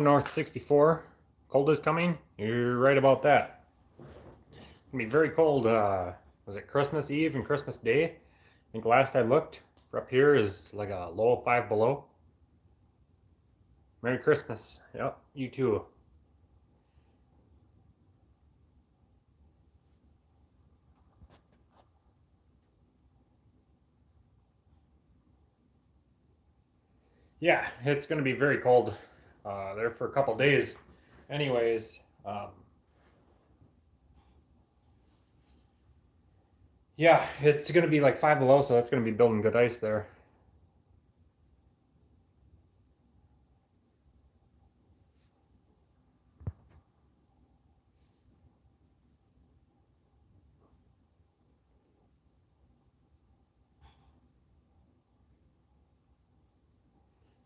North 64. Cold is coming. You're right about that. It's gonna be very cold. Was it Christmas Eve and Christmas Day? I think last I looked, for up here is like a low of 5 below. Merry Christmas. Yep, you too. Yeah, it's gonna be very cold there for a couple days. Anyways, yeah, it's gonna be like 5 below, so it's gonna be building good ice there.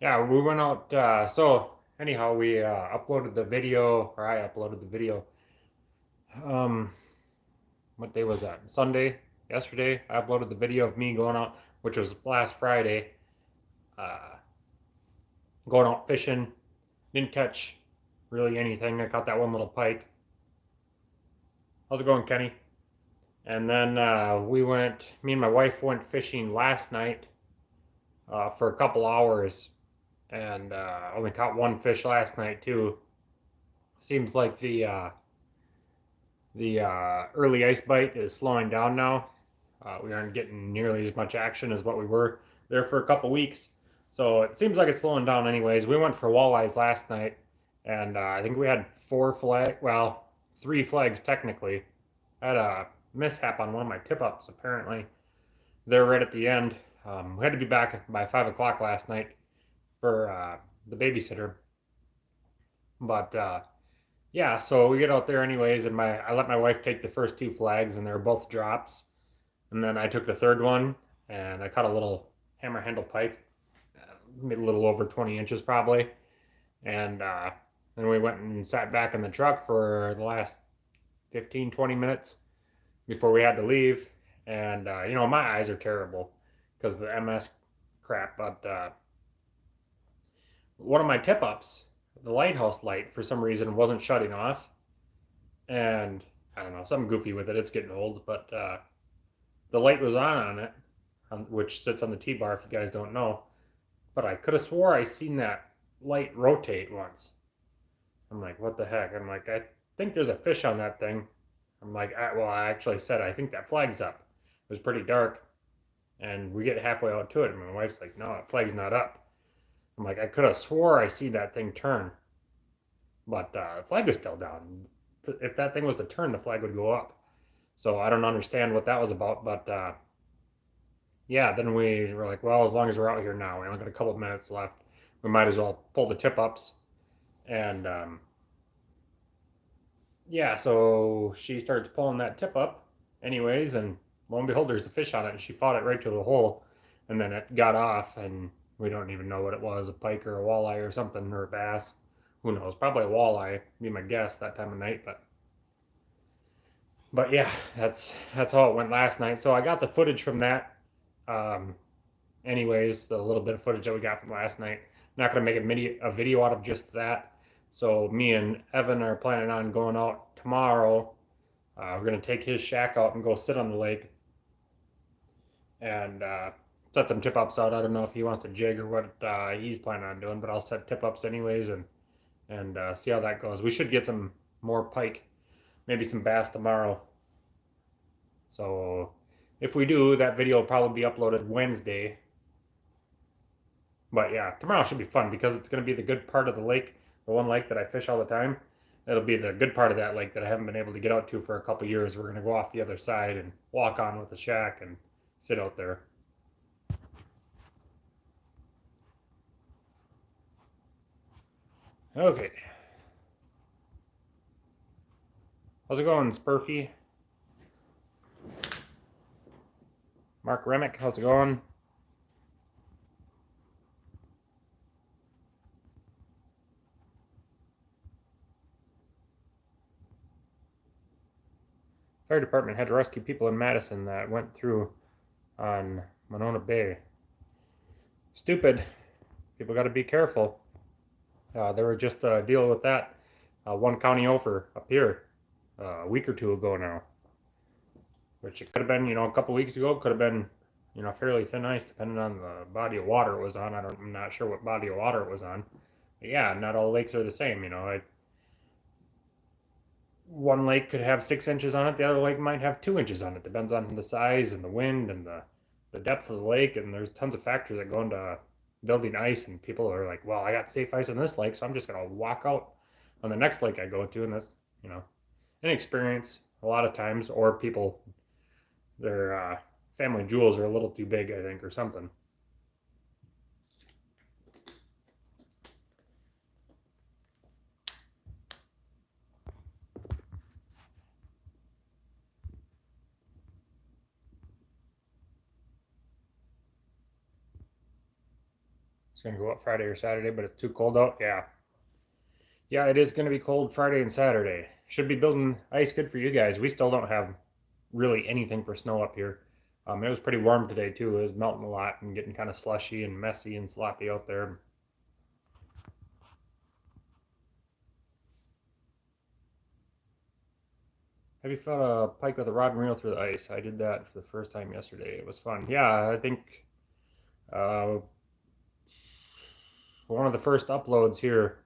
Yeah, we went out. So anyhow, we uploaded the video, or I uploaded the video. Um, what day was that? Sunday, yesterday. I uploaded the video of me going out, which was last Friday. Uh, Going out fishing. Didn't catch really anything. I caught that one little pike. How's it going, Kenny? And then me and my wife went fishing last night for a couple hours, and only caught one fish last night too. Seems like the early ice bite is slowing down now. We aren't getting nearly as much action as what we were there for a couple weeks. So it seems like it's slowing down anyways. We went for walleyes last night, and I think we had well, 3 flags technically. I had a mishap on one of my tip-ups apparently. They're right at the end. We had to be back by 5 o'clock last night for the babysitter. But yeah, so we get out there anyways, and I let my wife take the first 2 flags, and they were both drops. And then I took the third one, and I caught a little hammer handle pike, maybe a little over 20 inches probably. And then we went and sat back in the truck for the last 15, 20 minutes before we had to leave. And my eyes are terrible because of the MS crap. But one of my tip ups, the lighthouse light, for some reason wasn't shutting off. And I don't know, something goofy with it. It's getting old, but the light was on it, which sits on the T-bar if you guys don't know. But I could have swore I seen that light rotate once. I'm like, what the heck? I'm like, I think there's a fish on that thing. I'm like, I actually said, I think that flag's up. It was pretty dark. And we get halfway out to it, and my wife's like, no, that flag's not up. I'm like, I could have swore I see that thing turn. But the flag was still down. If that thing was to turn, the flag would go up. So I don't understand what that was about, but yeah, then we were like, well, as long as we're out here now, we only got a couple of minutes left. We might as well pull the tip ups. And yeah, so she starts pulling that tip up, anyways, and lo and behold, there's a fish on it, and she fought it right to the hole, and then it got off, and we don't even know what it was, a pike or a walleye or something, or a bass. Who knows? Probably a walleye, be my guess that time of night, but yeah, that's how it went last night. So I got the footage from that. Um, anyways, the little bit of footage that we got from last night. Not gonna make a video out of just that. So me and Evan are planning on going out tomorrow. We're gonna take his shack out and go sit on the lake and set some tip ups out. I don't know if he wants to jig or what he's planning on doing, but I'll set tip ups anyways and see how that goes. We should get some more pike, maybe some bass tomorrow. So if we do, that video will probably be uploaded Wednesday. But yeah, tomorrow should be fun because it's going to be the good part of the lake, the one lake that I fish all the time. It'll be the good part of that lake that I haven't been able to get out to for a couple years. We're going to go off the other side and walk on with the shack and sit out there. Okay. How's it going, Spurfy? Mark Remick, how's it going? Fire department had to rescue people in Madison that went through on Monona Bay. Stupid. People got to be careful. They were just dealing with that one county over up here a week or two ago now, which it could have been, a couple weeks ago. Could have been, fairly thin ice depending on the body of water it was on. I'm not sure what body of water it was on. But yeah, not all lakes are the same. One lake could have 6 inches on it. The other lake might have 2 inches on it. Depends on the size and the wind and the depth of the lake. And there's tons of factors that go into building ice. And people are like, well, I got safe ice on this lake, so I'm just gonna walk out on the next lake I go to. And that's inexperience a lot of times, or people their family jewels are a little too big, I think, or something. It's gonna go up Friday or Saturday, but it's too cold out. Yeah, it is gonna be cold Friday and Saturday. Should be building ice good for you guys. We still don't have really anything for snow up here. It was pretty warm today too. It was melting a lot and getting kind of slushy and messy and sloppy out there. Have you fought a pike with a rod and reel through the ice? I did that for the first time yesterday. It was fun. Yeah, I think uh, one of the first uploads here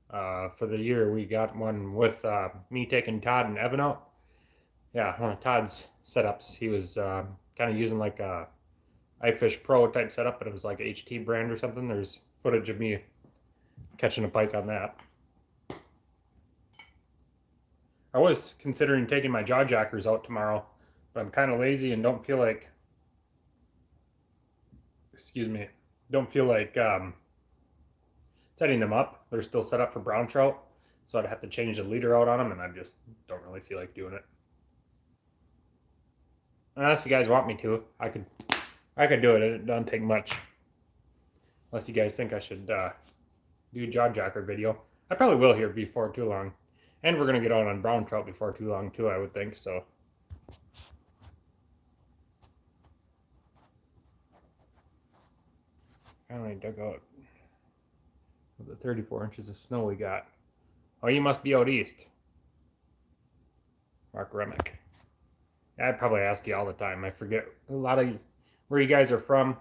for the year, we got one with me taking Todd and Evan out. Yeah, one of Todd's setups. He was kind of using like a iFish Pro type setup, but it was like HT brand or something. There's footage of me catching a pike on that. I was considering taking my jaw jackers out tomorrow, but I'm kind of lazy and don't feel like, excuse me, don't feel like setting them up. They're still set up for brown trout, so I'd have to change the leader out on them, and I just don't really feel like doing it. Unless you guys want me to, I could do it. It doesn't take much. Unless you guys think I should do a jaw jacker video. I probably will here before too long. And we're going to get on brown trout before too long too, I would think, so. Finally dug out the 34 inches of snow we got. Oh, you must be out east. Mark Remick. Yeah, I probably ask you all the time. I forget a lot of where you guys are from.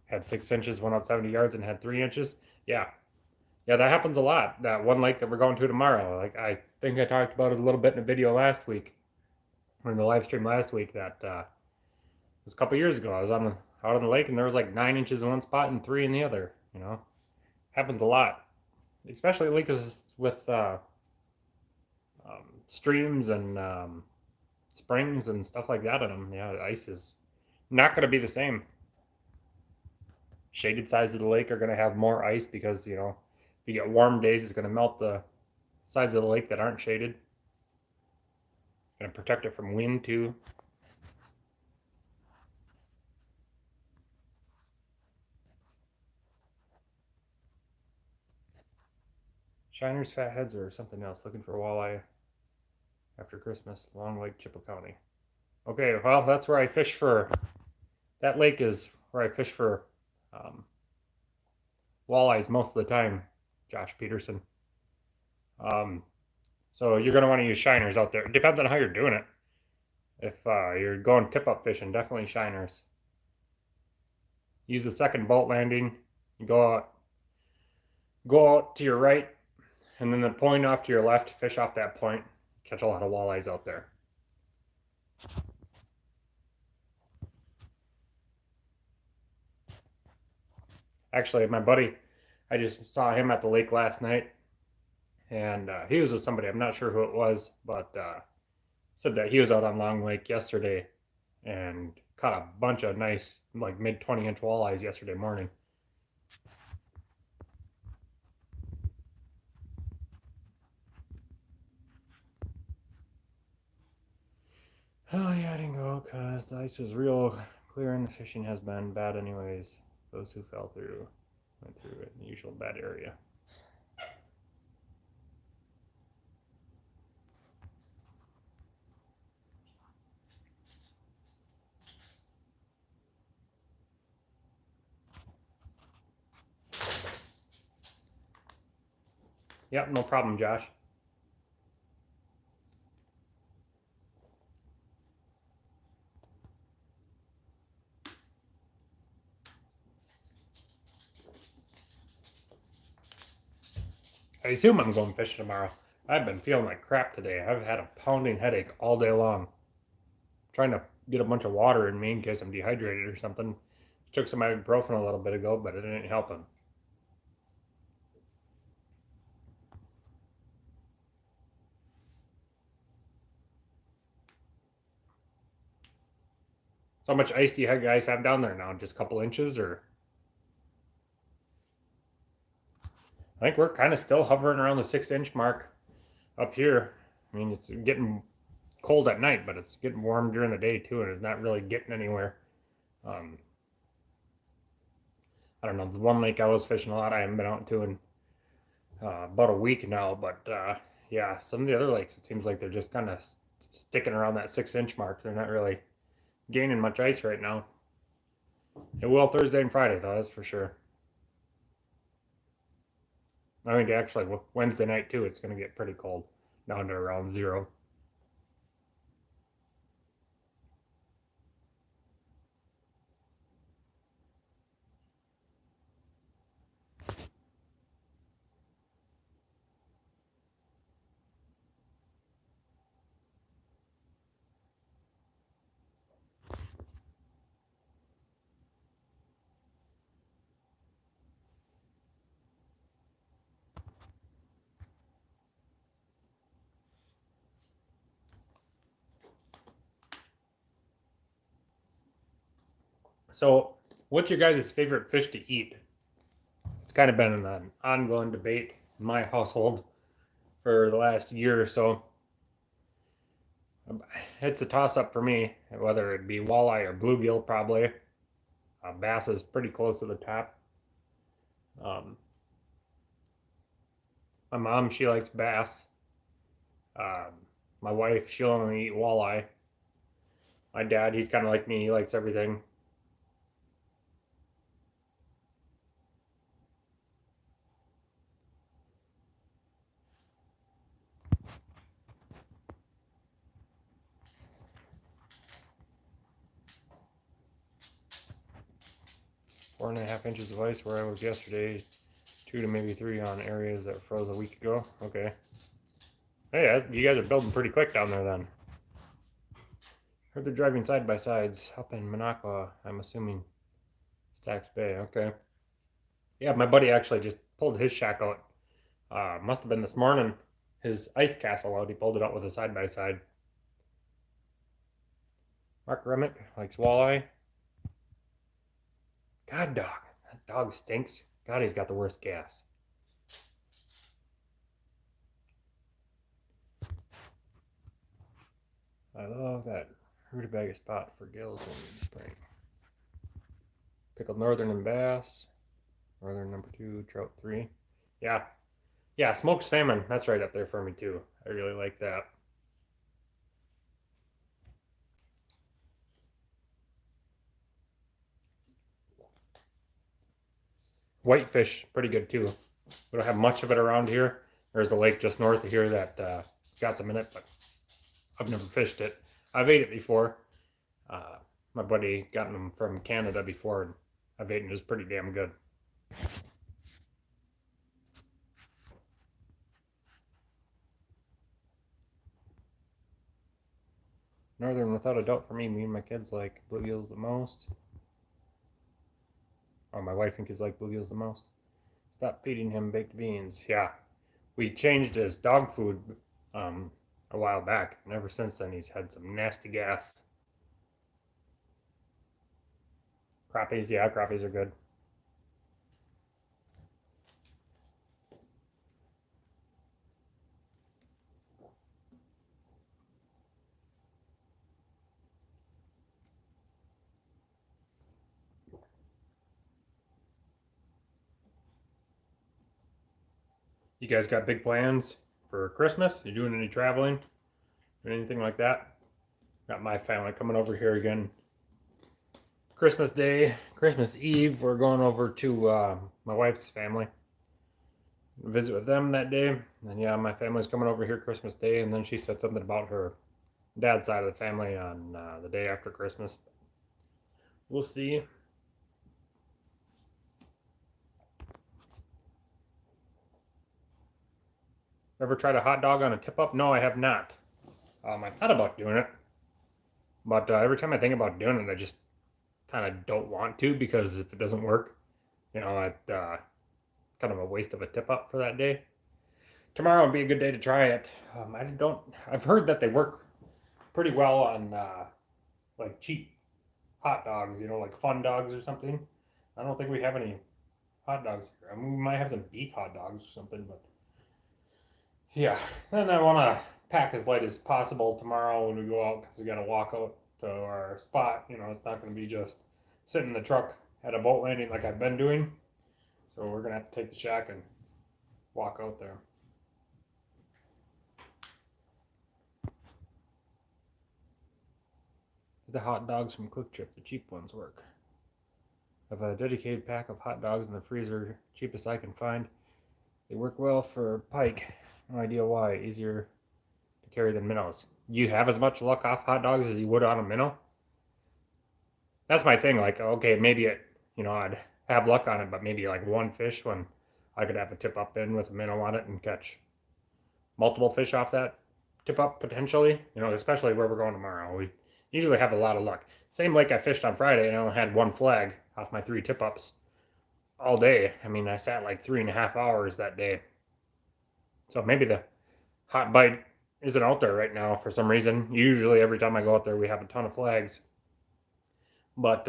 Had 6 inches, went out 70 yards, and had 3 inches. Yeah, yeah, that happens a lot. That one lake that we're going to tomorrow. Like I think I talked about it a little bit in a video last week, or in the live stream last week. That it was a couple years ago. I was out on the lake, and there was like 9 inches in one spot and 3 in the other. Happens a lot, especially lakes with streams and springs and stuff like that in them. Yeah, the ice is not going to be the same. Shaded sides of the lake are going to have more ice because, if you get warm days, it's going to melt the sides of the lake that aren't shaded. Going to protect it from wind too. Shiners, fatheads, or something else. Looking for walleye after Christmas. Long Lake, Chippewa County. Okay, well, that's where I fish for. That lake is where I fish for walleyes most of the time, Josh Peterson. So you're going to want to use shiners out there. It depends on how you're doing it. If you're going tip-up fishing, definitely shiners. Use the second boat landing. You go out to your right, and then the point off to your left. Fish off that point. Catch a lot of walleyes out there. Actually, my buddy, I just saw him at the lake last night, and he was with somebody. I'm not sure who it was, but said that he was out on Long Lake yesterday and caught a bunch of nice, like mid 20-inch walleyes yesterday morning. Oh yeah, I didn't go because the ice was real clearing the fishing has been bad anyways. Those who fell through went through it in the usual bad area. Yep, no problem, Josh. I assume I'm going fishing tomorrow. I've been feeling like crap today. I've had a pounding headache all day long. I'm trying to get a bunch of water in me in case I'm dehydrated or something. Took some ibuprofen a little bit ago, but it didn't help him. So how much ice do you guys have down there now? Just a couple inches, or? I think we're kind of still hovering around the 6 inch mark up here. I mean, it's getting cold at night, but it's getting warm during the day too, and it's not really getting anywhere. Um, I don't know. The one lake I was fishing a lot, I haven't been out to in about a week now, but yeah, some of the other lakes, it seems like they're just kind of sticking around that 6 inch mark. They're not really gaining much ice right now. It will Thursday and Friday, though, that's for sure. I think actually Wednesday night, too, it's going to get pretty cold, down to around 0. So, what's your guys' favorite fish to eat? It's kind of been an ongoing debate in my household for the last year or so. It's a toss up for me, whether it be walleye or bluegill, probably. Bass is pretty close to the top. Um, my mom, she likes bass. Um, my wife, she'll only eat walleye. My dad, he's kind of like me, he likes everything. 4.5 inches of ice where I was yesterday. 2 to maybe 3 on areas that froze a week ago. Okay. Hey, you guys are building pretty quick down there then. Heard they're driving side by sides up in Minocqua, I'm assuming. Stacks Bay, okay. Yeah, my buddy actually just pulled his shack out. Must have been this morning. His ice castle out. He pulled it out with a side by side. Mark Remick likes walleye. God, dog. That dog stinks. God, he's got the worst gas. I love that rutabaga spot for gills in the spring. Pickled northern and bass. Northern number 2, trout 3. Yeah. Yeah, smoked salmon. That's right up there for me too. I really like that. Whitefish, pretty good too. We don't have much of it around here. There's a lake just north of here that got some in it, but I've never fished it. I've ate it before. My buddy got them from Canada before, and I've eaten it. It was pretty damn good. Northern, without a doubt, for me. Me and my kids like bluegills the most. Or my wife and kids like bluegills the most. Stop feeding him baked beans. Yeah, we changed his dog food a while back, and ever since then he's had some nasty gas. Crappies, yeah, crappies are good. You guys got big plans for Christmas? You doing any traveling? Doing anything like that? Got my family coming over here again. Christmas Day, Christmas Eve, we're going over to my wife's family. Visit with them that day. And yeah, my family's coming over here Christmas Day, and then she said something about her dad's side of the family on the day after Christmas. We'll see. Ever tried a hot dog on a tip up? No, I have not. I thought about doing it, but every time I think about doing it, I just kind of don't want to, because if it doesn't work, it's kind of a waste of a tip up for that day. Tomorrow would be a good day to try it. I've heard that they work pretty well on like cheap hot dogs, like Fun Dogs or something. I don't think we have any hot dogs here. I mean, we might have some beef hot dogs or something, but yeah. And I want to pack as light as possible tomorrow when we go out, because we got to walk out to our spot. It's not going to be just sitting in the truck at a boat landing like I've been doing. So we're going to have to take the shack and walk out there. The hot dogs from Quick Trip, the cheap ones work. I have a dedicated pack of hot dogs in the freezer, cheapest I can find. They work well for pike. No idea why. Easier to carry than minnows. You have as much luck off hot dogs as you would on a minnow? That's my thing. Like, okay, maybe I'd have luck on it, but maybe like one fish, when I could have a tip up in with a minnow on it and catch multiple fish off that tip up potentially. Especially where we're going tomorrow. We usually have a lot of luck. Same lake I fished on Friday, and I only had one flag off my 3 tip ups all day. I mean, I sat like 3.5 hours that day. So maybe the hot bite isn't out there right now for some reason. Usually every time I go out there, we have a ton of flags. But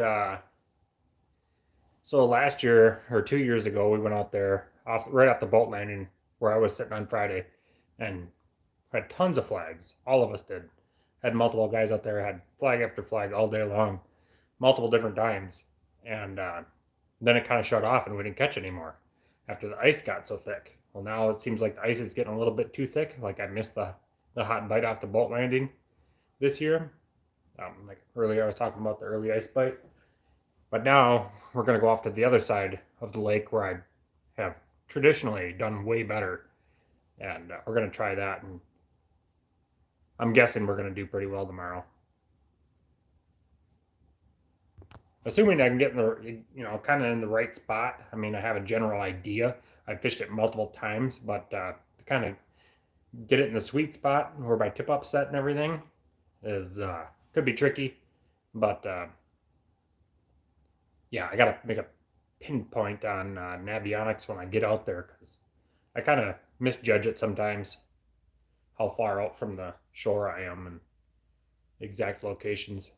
so last year or 2 years ago, we went out there right off the boat landing where I was sitting on Friday, and had tons of flags. All of us did. Had multiple guys out there, had flag after flag all day long, multiple different times. And then it kind of shut off and we didn't catch anymore after the ice got so thick. Well, now it seems like the ice is getting a little bit too thick. Like I missed the hot bite off the boat landing this year. Like earlier, I was talking about the early ice bite. But now we're going to go off to the other side of the lake where I have traditionally done way better. And we're going to try that. And I'm guessing we're going to do pretty well tomorrow. Assuming I can get in the, kind of in the right spot. I mean, I have a general idea. I fished it multiple times, but to kind of get it in the sweet spot where my tip up set and everything is could be tricky. But yeah, I got to make a pinpoint on Navionics when I get out there, because I kind of misjudge it sometimes, how far out from the shore I am and exact locations.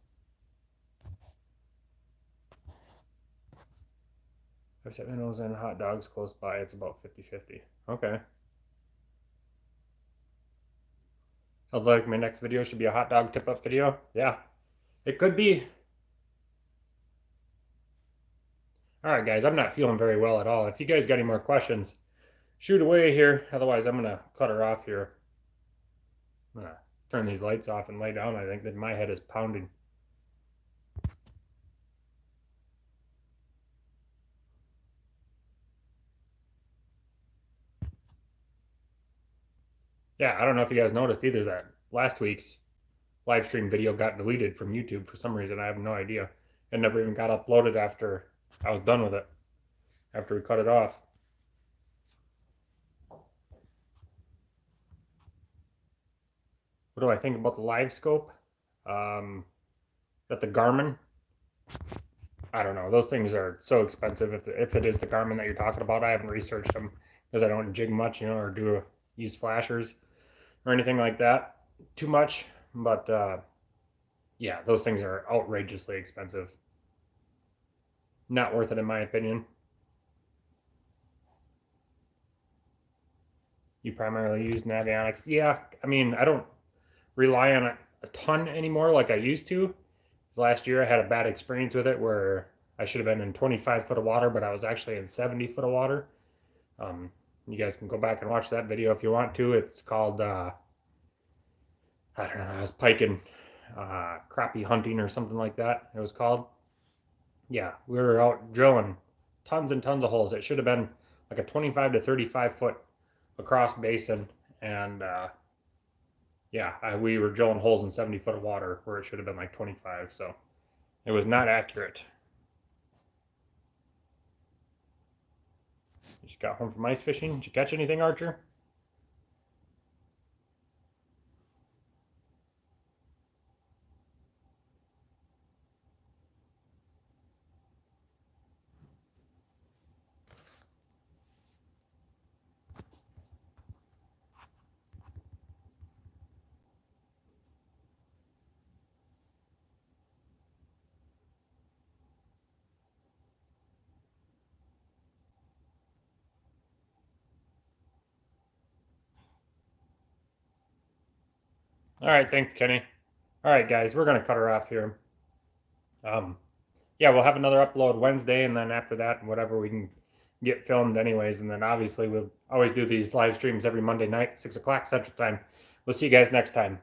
I've set minnows and hot dogs close by. It's about 50-50. Okay. Sounds like my next video should be a hot dog tip-up video. Yeah, it could be. Alright guys, I'm not feeling very well at all. If you guys got any more questions, shoot away here. Otherwise, I'm going to cut her off here. I'm going to turn these lights off and lay down. I think that my head is pounding. Yeah, I don't know if you guys noticed either that last week's live stream video got deleted from YouTube for some reason. I have no idea. It never even got uploaded after I was done with it, after we cut it off. What do I think about the live scope? That the Garmin? I don't know. Those things are so expensive. If it is the Garmin that you're talking about, I haven't researched them because I don't jig much, or use flashers or anything like that too much. But yeah, those things are outrageously expensive. Not worth it in my opinion. You primarily use Navionics. Yeah, I mean, I don't rely on it a ton anymore like I used to. Last year I had a bad experience with it where I should have been in 25 foot of water, but I was actually in 70 foot of water. You guys can go back and watch that video if you want to. It's called, I don't know, I was piking crappie hunting or something like that, it was called. Yeah, we were out drilling tons and tons of holes. It should have been like a 25 to 35 foot across basin. And yeah, we were drilling holes in 70 foot of water where it should have been like 25. So it was not accurate. Just got home from ice fishing. Did you catch anything, Archer? All right, thanks, Kenny. All right, guys, we're gonna cut her off here. Yeah, we'll have another upload Wednesday, and then after that, whatever we can get filmed, anyways. And then obviously we'll always do these live streams every Monday night, 6 o'clock Central Time. We'll see you guys next time.